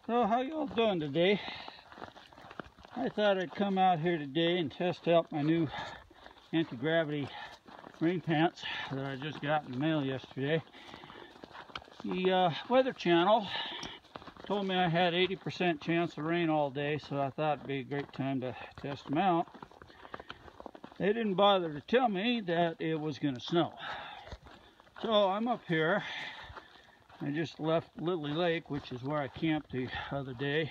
So how y'all doing today? I thought I'd come out here today and test out my new anti-gravity rain pants that I just got in the mail yesterday. The Weather Channel told me I had 80% chance of rain all day, so I thought it'd be a great time to test them out. They didn't bother to tell me that it was going to snow. So I'm up here. I just left Lily Lake, which is where I camped the other day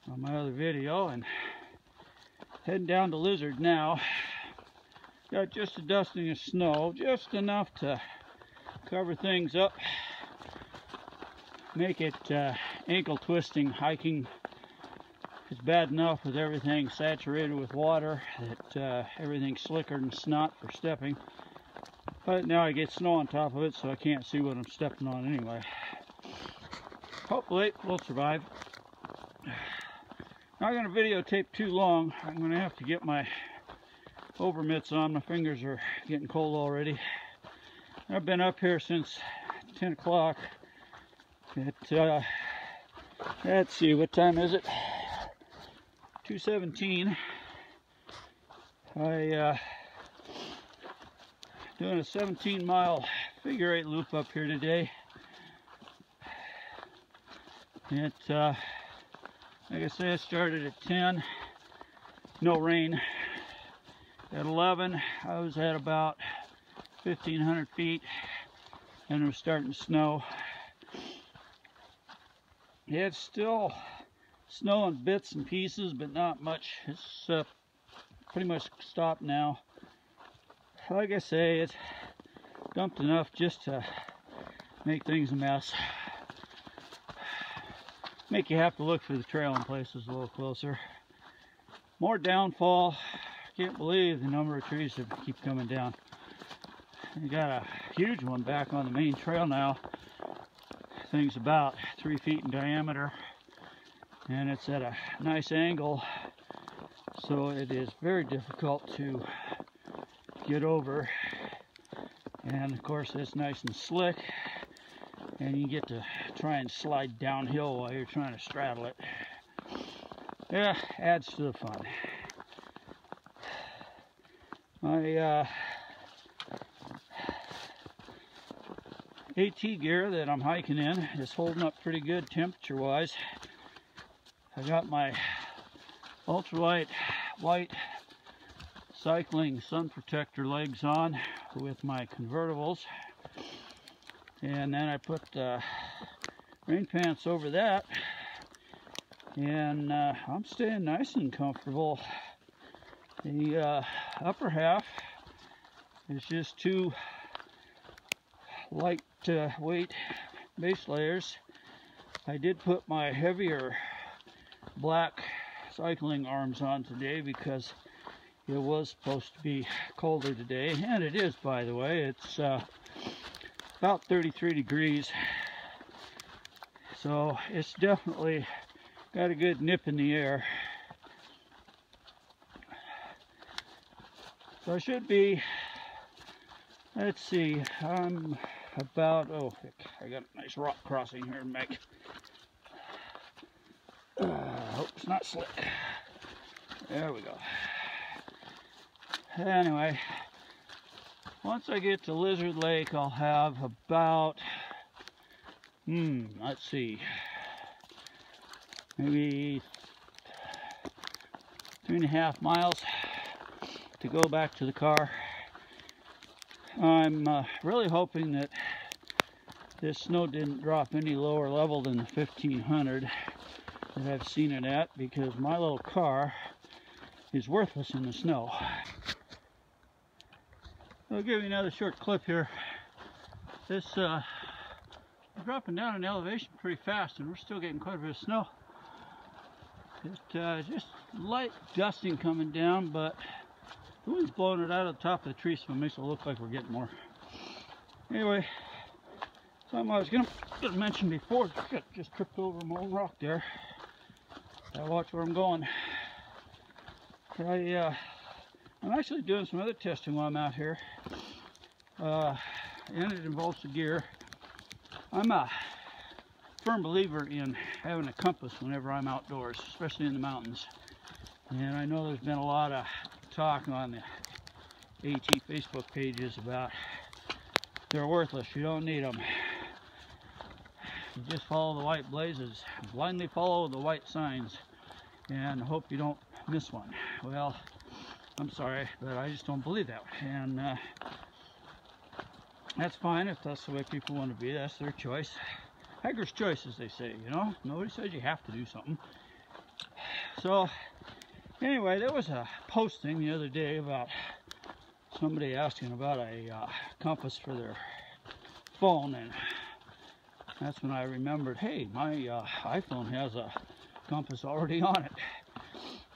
on my other video, and heading down to Lizard now. Got just a dusting of snow, just enough to cover things up, make it ankle twisting hiking. It's bad enough with everything saturated with water that everything's slicker than snot for stepping. But now I get snow on top of it, so I can't see what I'm stepping on anyway. Hopefully we'll survive. Not going to videotape too long. I'm going to have to get my over mitts on. My fingers are getting cold already. I've been up here since 10 o'clock. Let's see, what time is it? 2:17. Doing a 17-mile figure 8 loop up here today. It, like I say, I started at 10, no rain. At 11, I was at about 1,500 feet, and it was starting to snow. Yeah, it's still snowing bits and pieces, but not much. It's pretty much stopped now. Like I say, it's dumped enough just to make things a mess. Make you have to look for the trail in places a little closer. More downfall. Can't believe the number of trees that keep coming down. You got a huge one back on the main trail now. Thing's about 3 feet in diameter, and it's at a nice angle, so it is very difficult to get over. And of course it's nice and slick, and you get to try and slide downhill while you're trying to straddle it. Yeah, adds to the fun. My AT gear that I'm hiking in is holding up pretty good temperature wise. I got my ultralight white cycling sun protector legs on with my convertibles, and then I put rain pants over that, and I'm staying nice and comfortable. The upper half is just two light weight base layers. I did put my heavier black cycling arms on today because it was supposed to be colder today, and it is, by the way. It's about 33 degrees, so it's definitely got a good nip in the air. So I should be, let's see, I'm about, oh, I got a nice rock crossing here to make. Hope it's not slick. There we go. Anyway, once I get to Lizard Lake, I'll have about, let's see, maybe 3.5 miles to go back to the car. I'm really hoping that this snow didn't drop any lower level than the 1,500 that I've seen it at, because my little car is worthless in the snow. I'll give you another short clip here. This we're dropping down in elevation pretty fast, and we're still getting quite a bit of snow. It's just light dusting coming down, but the wind's blowing it out of the top of the tree, so it makes it look like we're getting more. Anyway, something I was gonna mention before, just tripped over my own rock there. Gotta watch where I'm going. I'm actually doing some other testing while I'm out here, and it involves the gear. I'm firm believer in having a compass whenever I'm outdoors, especially in the mountains. And I know there's been a lot of talk on the AT Facebook pages about they're worthless, you don't need them. You just follow the white blazes, blindly follow the white signs, and hope you don't miss one. Well, I'm sorry, but I just don't believe that. And that's fine if that's the way people want to be. That's their choice. Hiker's choice, as they say, you know. Nobody says you have to do something. So, anyway, there was a posting the other day about somebody asking about a compass for their phone, and that's when I remembered, hey, my iPhone has a compass already on it.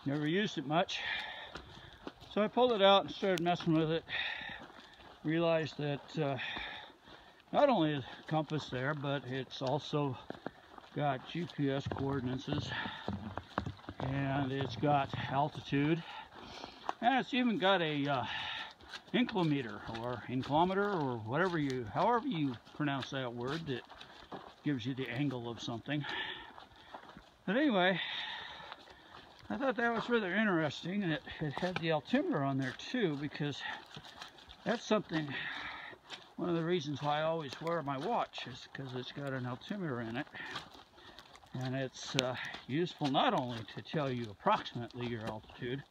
Never used it much. So I pulled it out and started messing with it. Realized that not only is the compass there, but it's also got GPS coordinates, and it's got altitude, and it's even got a inclinometer or inclinometer or whatever however you pronounce that word that gives you the angle of something. But anyway, I thought that was rather interesting, and it had the altimeter on there too, because that's something, one of the reasons why I always wear my watch is because it's got an altimeter in it. And it's useful not only to tell you approximately your altitude,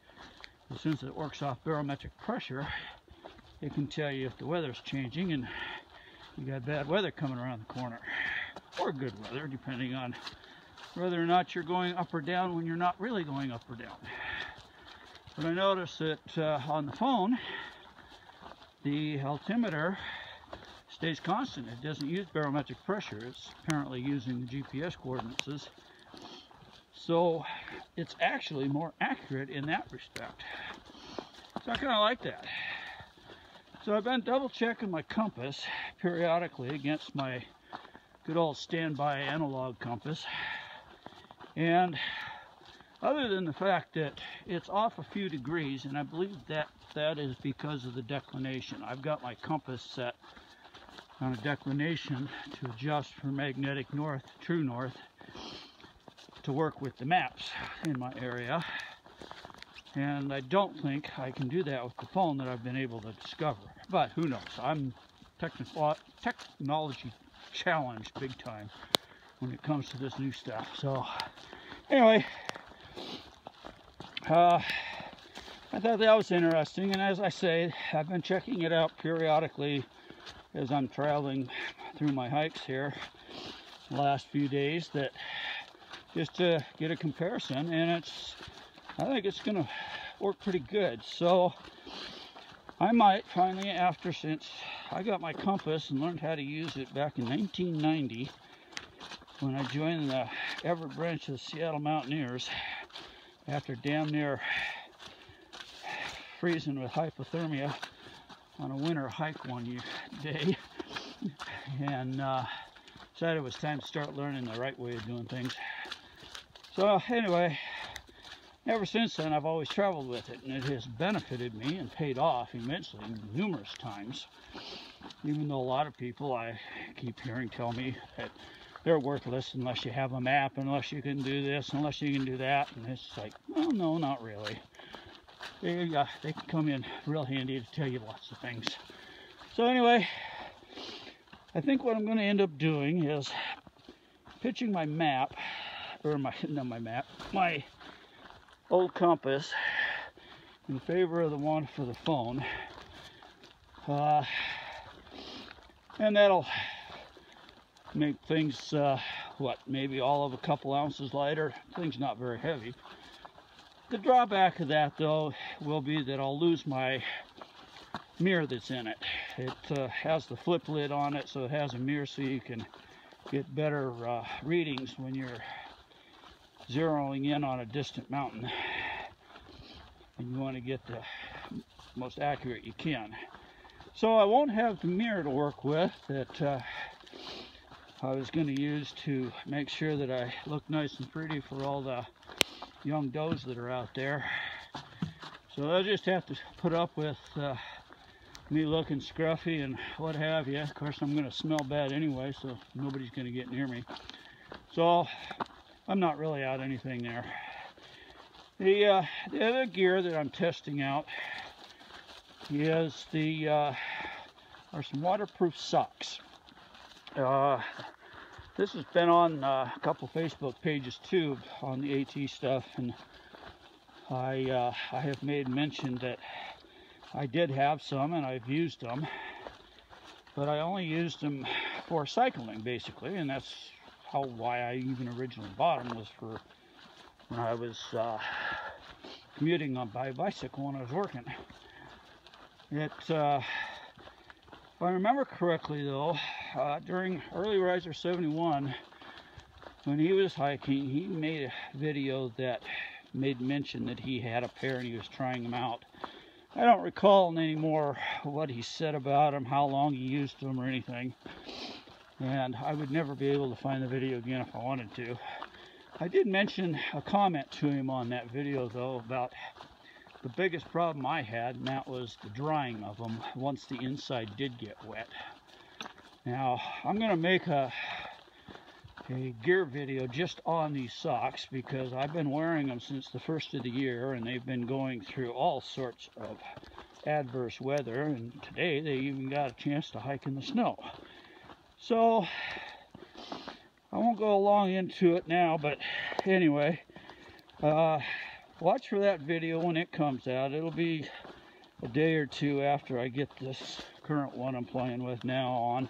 but since it works off barometric pressure, it can tell you if the weather's changing and you got bad weather coming around the corner, or good weather, depending on whether or not you're going up or down when you're not really going up or down. But I noticed that on the phone, the altimeter stays constant. It doesn't use barometric pressure. It's apparently using the GPS coordinates. So it's actually more accurate in that respect. So I kind of like that. So I've been double checking my compass periodically against my good old standby analog compass. And other than the fact that it's off a few degrees, and I believe that is because of the declination. I've got my compass set on a declination to adjust for magnetic north, true north, to work with the maps in my area. And I don't think I can do that with the phone that I've been able to discover. But who knows? I'm technology challenged big time when it comes to this new stuff. So anyway, I thought that was interesting, and as I say, I've been checking it out periodically as I'm traveling through my hikes here the last few days, that just to get a comparison, and I think it's gonna work pretty good. So I might finally, since I got my compass and learned how to use it back in 1990 when I joined the Everett branch of the Seattle Mountaineers after damn near freezing with hypothermia on a winter hike one day, and decided it was time to start learning the right way of doing things. So anyway, ever since then I've always traveled with it, and it has benefited me and paid off immensely numerous times, even though a lot of people I keep hearing tell me that they're worthless unless you have a map, unless you can do this, unless you can do that. And it's like, well, no, not really. They can come in real handy to tell you lots of things. So anyway, I think what I'm going to end up doing is pitching my map, or my old compass in favor of the one for the phone. And that'll make things, maybe all of a couple ounces lighter. Things not very heavy. The drawback of that, though, will be that I'll lose my mirror that's in it. It has the flip lid on it, so it has a mirror so you can get better readings when you're zeroing in on a distant mountain. And you want to get the most accurate you can. So I won't have the mirror to work with that I was going to use to make sure that I look nice and pretty for all the young does that are out there. So they'll just have to put up with me looking scruffy and what have you. Of course, I'm going to smell bad anyway, so nobody's going to get near me. So I'm not really out anything there. The other gear that I'm testing out is are some waterproof socks. This has been on a couple Facebook pages too on the AT stuff, and I have made mention that I did have some and I've used them, but I only used them for cycling basically, and that's why I even originally bought them, was for when I was commuting by bicycle when I was working. If I remember correctly though, during Early Riser 71, when he was hiking, he made a video that made mention that he had a pair and he was trying them out. I don't recall anymore what he said about them, how long he used them or anything, and I would never be able to find the video again if I wanted to. I did mention a comment to him on that video though about the biggest problem I had, and that was the drying of them once the inside did get wet. Now, I'm going to make a gear video just on these socks because I've been wearing them since the first of the year, and they've been going through all sorts of adverse weather, and today they even got a chance to hike in the snow. So, I won't go along into it now, but anyway, watch for that video when it comes out. It'll be a day or two after I get this current one I'm playing with now on.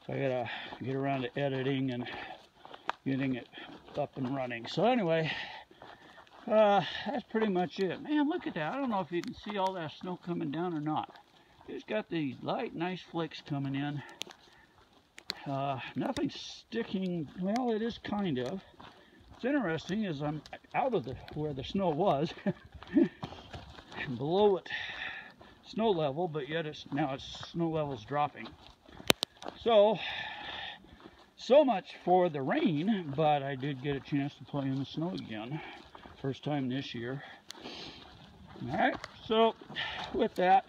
So I gotta get around to editing and getting it up and running. So anyway, that's pretty much it. Man, look at that. I don't know if you can see all that snow coming down or not. It's got these light, nice flakes coming in. Nothing sticking. Well, it is kind of. What's interesting is I'm out of where the snow was, below it snow level, but yet now its snow level's dropping. So much for the rain, but I did get a chance to play in the snow again, first time this year. All right, so with that,